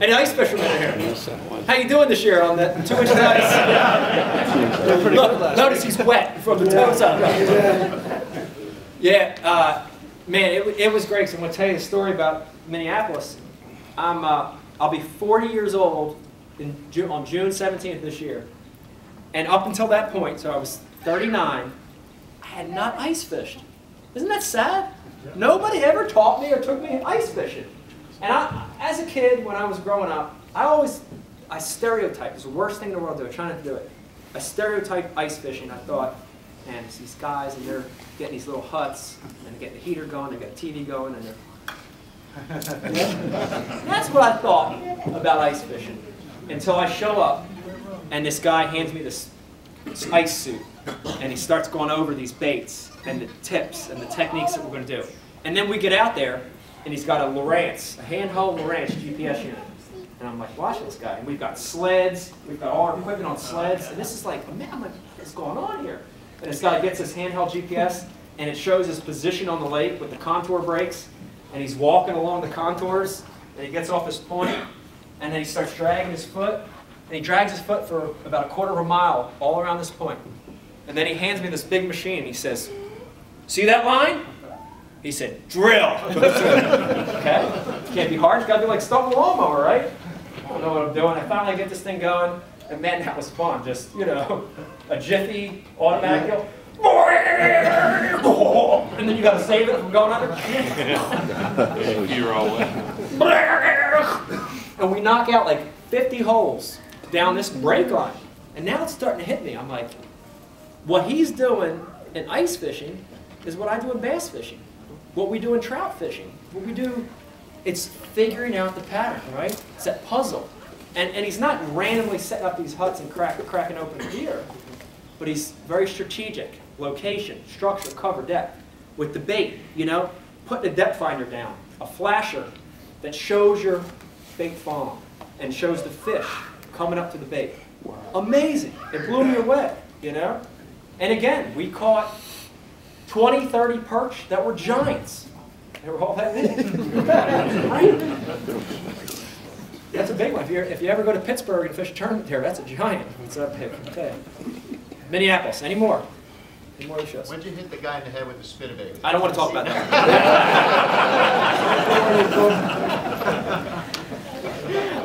Any ice fishermen in here? How you doing this year on that 2-inch ice? Look, notice he's wet from the toes up. Yeah, man, it was great. So I'm going to tell you a story about Minneapolis. I'll be 40 years old on June 17th this year. And up until that point, so I was 39, I had not ice fished. Isn't that sad? Nobody ever taught me or took me ice fishing. And as a kid, when I was growing up, I stereotyped. It's the worst thing in the world to do. I try not to do it. I stereotyped ice fishing. I thought, man, it's these guys, and they're getting these little huts, and they're getting the heater going, they've got the TV going, and they're... That's what I thought about ice fishing. Until I show up, and this guy hands me this ice suit, and he starts going over these baits, and the tips, and the techniques that we're going to do. And then we get out there, and he's got a Lowrance, a handheld Lowrance GPS unit. And I'm like, watch this guy. And we've got sleds, we've got all our equipment on sleds, and this is like, man, I'm like, what is going on here? And this guy gets his handheld GPS, and it shows his position on the lake with the contour breaks, and he's walking along the contours, and he gets off his point, and then he starts dragging his foot, and he drags his foot for about a quarter of a mile all around this point. And then he hands me this big machine, and he says, see that line? He said, drill. Okay? Can't be hard. It's got to be like stumping a lawnmower, right? I don't know what I'm doing. I finally get this thing going, and man, that was fun. Just, you know, a jiffy automatic yell. And then you got to save it from going under. And we knock out like 50 holes down this break line. And now it's starting to hit me. I'm like, what he's doing in ice fishing is what I do in bass fishing. What we do in trout fishing. What we do, it's figuring out the pattern, right? It's that puzzle. And he's not randomly setting up these huts and cracking open the gear, but he's very strategic. Location, structure, cover, depth. With the bait, you know, putting a depth finder down, a flasher that shows your bait falling and shows the fish coming up to the bait. Wow. Amazing. It blew me away, you know? And again, we caught 20, 30 perch that were giants. They were all that big. Right? That's a big one. If you ever go to Pittsburgh and fish a tournament there, that's a giant. It's that big. Okay. Minneapolis. Any more? Any more of the shows? When'd you hit the guy in the head with the spinnerbait? I don't want to talk about that.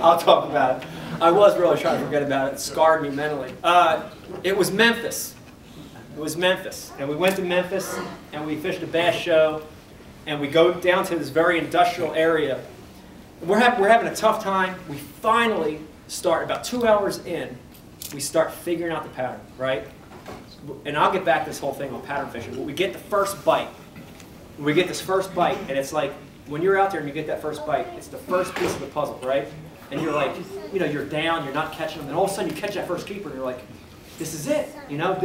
I'll talk about it. I was really trying to forget about it. It scarred me mentally. It was Memphis. It was Memphis. And we went to Memphis, and we fished a bass show, and we go down to this very industrial area. We're having a tough time. We finally start, about 2 hours in, we start figuring out the pattern, right? And I'll get back to this whole thing on pattern fishing, but we get the first bite. We get this first bite, and it's like, when you're out there and you get that first bite, it's the first piece of the puzzle, right? And you're like, you know, you're down, you're not catching them, and all of a sudden you catch that first keeper, and you're like, this is it, you know?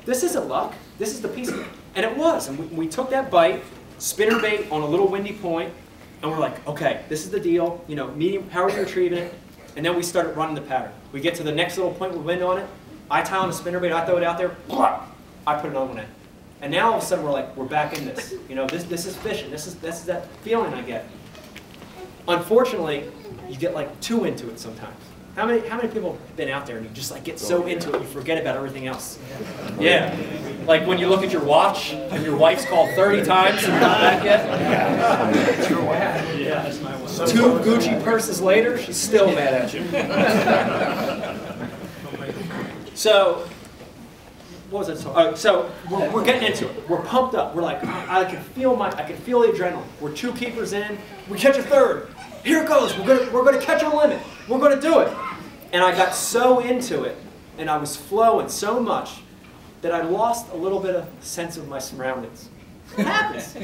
This isn't luck. This is the piece of it. And it was, and we took that bite, spinnerbait on a little windy point, and we're like, okay, this is the deal, you know, medium, how are we retrieving it? And then we started running the pattern. We get to the next little point with wind on it, I tie on the spinnerbait, I throw it out there, I put another one in. And now all of a sudden we're back in this. You know, this is fishing. This is that feeling I get. Unfortunately, you get like too into it sometimes. How many people have been out there and you just like get so into it you forget about everything else? Yeah. Like when you look at your watch and your wife's called 30 times and you're not back yet. Yeah. 2 Gucci purses later, she's still mad at you. So, what was I? So we're getting into it. We're pumped up. We're like, I can feel the adrenaline. We're 2 keepers in. We catch a third. Here it goes. We're gonna catch our limit. We're gonna do it. And I got so into it, and I was flowing so much that I lost a little bit of sense of my surroundings. It happens.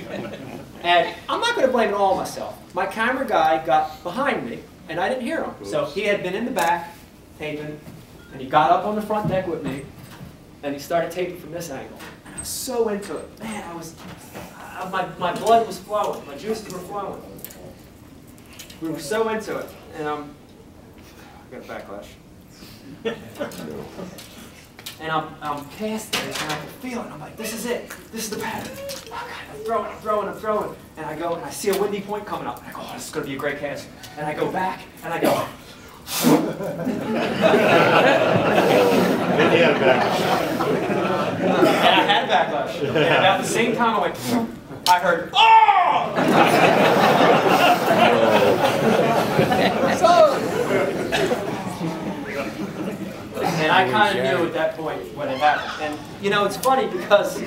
And I'm not gonna blame it all on myself. My camera guy got behind me, and I didn't hear him. So he had been in the back taping, and he got up on the front deck with me, and he started taping from this angle. And I was so into it. Man, my blood was flowing. My juices were flowing. We were so into it. And I got a backlash. and I'm casting it, and I can feel it. I'm like, this is it. This is the pattern. Oh, God, I'm throwing. And I go, and I see a windy point coming up. And I go, oh, this is going to be a great cast. And I go back, and I go. Then you had a backlash. And I had a backlash. And about the same time I went, I heard, oh! And I kind of knew at that point what had happened. And you know, it's funny because,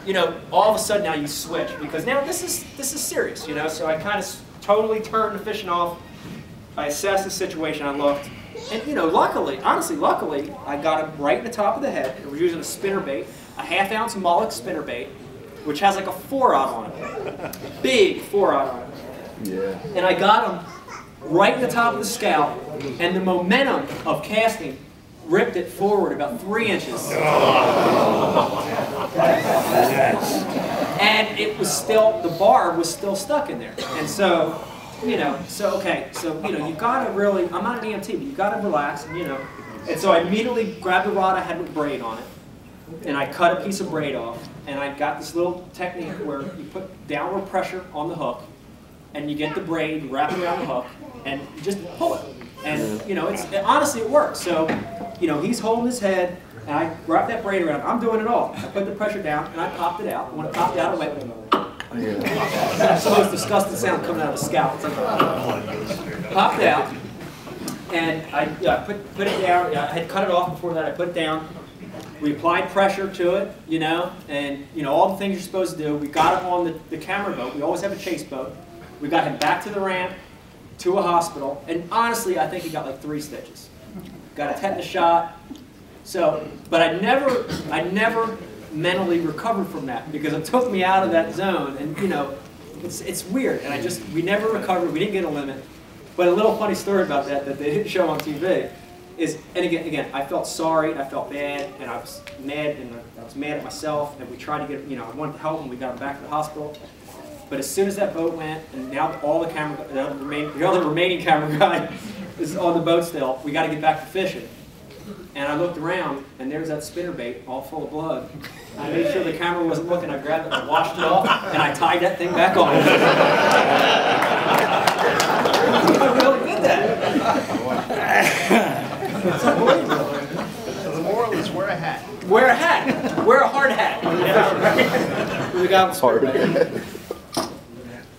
you know, all of a sudden now you switch because now this is serious, you know. So I kind of totally turned the fishing off. I assessed the situation. I looked, and you know, luckily, honestly, I got him right in the top of the head. I was using a spinnerbait, a 1/2 ounce mullet spinnerbait, which has like a 4-aught on it, big 4-aught on it. Yeah. And I got him right in the top of the scalp, and the momentum of casting ripped it forward about 3 inches. And it was still, the barb was still stuck in there. And so, you know, okay, so, you know, you gotta really, I'm not an EMT, but you gotta relax, and, you know. And so I immediately grabbed the rod I had with braid on it, and I cut a piece of braid off, and I got this little technique where you put downward pressure on the hook, and you get the braid, you wrap it around the hook, and you just pull it. And, you know, honestly, it works. So, you know, he's holding his head, and I wrap that braid around. I'm doing it all. I put the pressure down, and I popped it out. And when it popped out, I went, that's the most disgusting sound coming out of the scalp. Popped out, and I put it down. I had cut it off before that. I put it down. We applied pressure to it, you know, and, you know, all the things you're supposed to do. We got him on the camera boat. We always have a chase boat. We got him back to the ramp, to a hospital, and honestly, I think he got like 3 stitches. Got a tetanus shot. So, but I never mentally recovered from that because it took me out of that zone, and you know, it's weird. And we never recovered. We didn't get a limit. But a little funny story about that they didn't show on TV is, and again, I felt sorry, and I felt bad, and I was mad, and I was mad at myself, and we tried to get, you know, I wanted to help him. We got him back to the hospital. But as soon as that boat went, and now all the other remaining camera guy is on the boat still, we got to get back to fishing. And I looked around, and there's that spinnerbait all full of blood. I made sure the camera wasn't looking. I grabbed it, I washed it off, and I tied that thing back on. I really did that. It's unbelievable. So the moral is wear a hat. Wear a hat. Wear a hard hat. We got hard.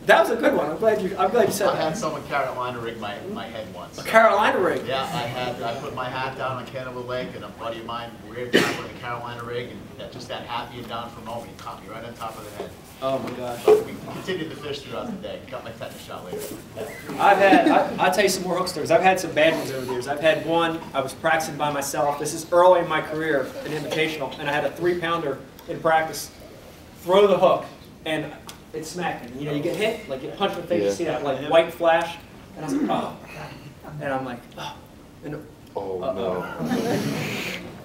That was a good one. I'm glad you said that. I had someone Carolina rig my head once. A Carolina rig? Yeah, I put my hat down on Cannibal Lake, and a buddy of mine reared down with a Carolina rig, and just that happy and down for a moment, he caught me right on top of the head. Oh my gosh. But we continued to fish throughout the day. Got my tetanus shot later. I'll tell you some more hook stories. I've had some bad ones over the years. I've had one, I was practicing by myself. This is early in my career, an invitational, and I had a 3-pounder in practice. Throw the hook, and it smacked me. You know, you get hit, like you get punched in the face, you see that like white flash, and I was like, oh. And I'm like, oh. And, no.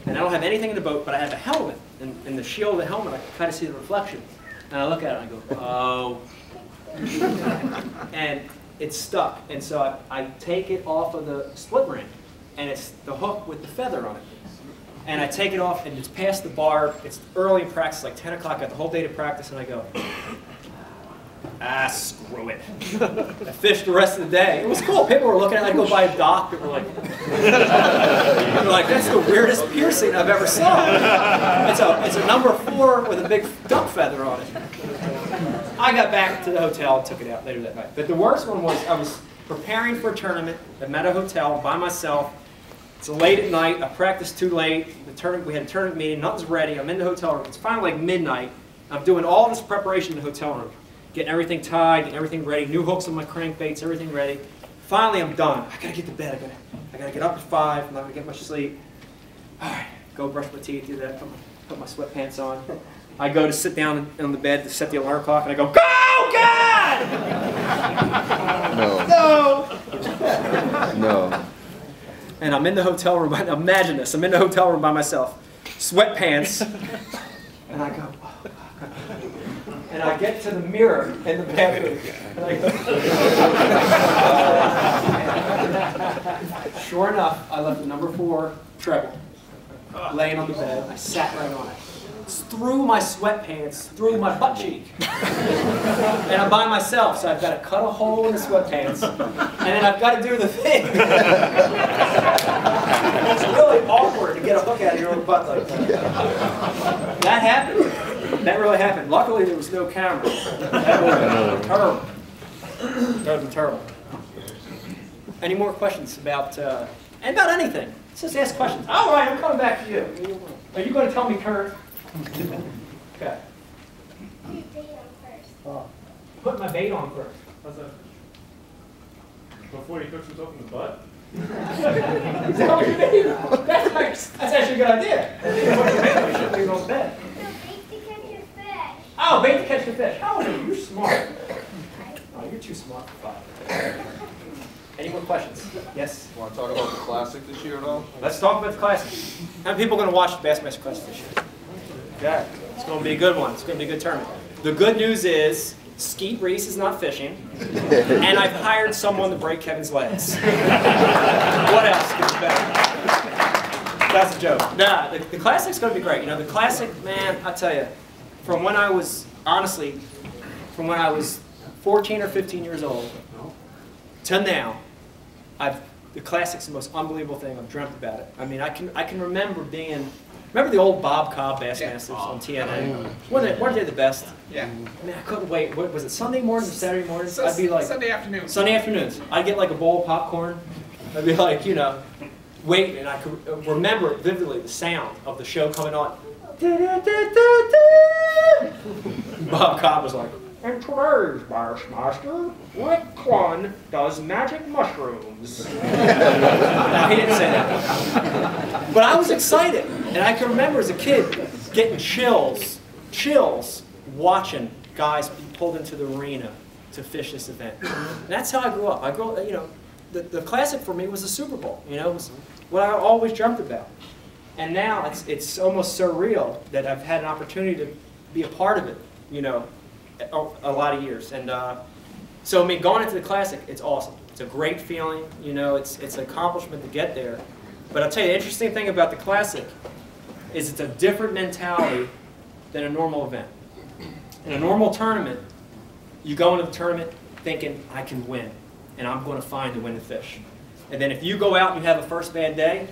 And I don't have anything in the boat, but I have a helmet. And in the shield of the helmet, I can kind of see the reflection. And I look at it and I go, oh. And it's stuck. And so I take it off of the split ring, and it's the hook with the feather on it. And I take it off, and it's past the barb. It's early in practice, like 10 o'clock. I got the whole day to practice, and I go, screw it. I fished the rest of the day. It was cool. People were looking at it. I'd go by a dock. People were like, that's the weirdest piercing I've ever saw. It's a number 4 with a big duck feather on it. I got back to the hotel and took it out later that night. But the worst one was I was preparing for a tournament. I'm at a hotel by myself. It's late at night. I practiced too late. We had a tournament meeting. Nothing's ready. I'm in the hotel room. It's finally like midnight. I'm doing all this preparation in the hotel room. Getting everything tied, getting everything ready, new hooks on my crankbaits, everything ready. Finally, I'm done. I gotta get to bed. I gotta get up at 5. I'm not gonna get much sleep. All right, go brush my teeth, do that. Put my sweatpants on. I go to sit down on the bed to set the alarm clock, and I go, go, God! No. And I'm in the hotel room. Imagine this. I'm in the hotel room by myself, sweatpants, and I go. And I get to the mirror in the bathroom, and I go, sure enough, I left the number 4 treble laying on the bed. I sat right on it. Through my sweatpants, through my butt cheek. And I'm by myself, so I've got to cut a hole in the sweatpants, and then I've got to do the thing. It's really awkward to get a hook out of your own butt like that. That happened. That really happened. Luckily, there was no camera. That would have been terrible. That would have been terrible. Any more questions about, and about anything? Just ask questions. All right, I'm coming back to you. Are you going to tell me current? Okay. Put your bait on first. Put my bait on first. How's that? Before he cooks himself in the butt? Is that what you mean? That's actually a good idea. Put your bait on, you shouldn't leave it on the bed. No, bait to catch your fish. Oh, bait to catch the fish. How old are you? You're smart. Oh, you're too smart for 5. Any more questions? Yes? Want to talk about the Classic this year at all? Let's talk about the Classic. How many people are going to watch the Bassmaster Classic this year? Okay. It's going to be a good one. It's going to be a good tournament. The good news is Skeet Reese is not fishing, and I've hired someone to break Kevin's legs. What else could be better? That's a joke. Nah, the Classic's going to be great. You know, the Classic, man, I tell you, from when I was, honestly, from when I was 14 or 15 years old to now, the Classic's the most unbelievable thing. I've dreamt about it. I mean, I can remember being, remember the old Bob Cobb Bassmasters on TNA? Weren't they the best? Yeah. Man, I couldn't wait. What was it, Sunday mornings or Saturday mornings? I'd be like, Sunday afternoon. Sunday afternoons. I'd get like a bowl of popcorn. I'd be like, you know, waiting, and I could remember vividly the sound of the show coming on. Bob Cobb was like, and today's Bassmaster, Rick Clunn does magic mushrooms. No, he didn't say that. But I was excited. And I can remember as a kid getting chills watching guys be pulled into the arena to fish this event. And that's how I grew up. I grew up, you know, the Classic for me was the Super Bowl. You know, it was what I always dreamt about. And now it's almost surreal that I've had an opportunity to be a part of it, you know, a lot of years. And so I mean, going into the Classic, it's awesome. It's a great feeling. You know, it's an accomplishment to get there. But I'll tell you, the interesting thing about the Classic is it's a different mentality than a normal event. In a normal tournament, you go into the tournament thinking, I can win, and I'm going to find the winning fish. And then if you go out and you have a first bad day,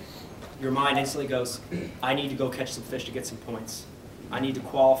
your mind instantly goes, I need to go catch some fish to get some points. I need to qualify.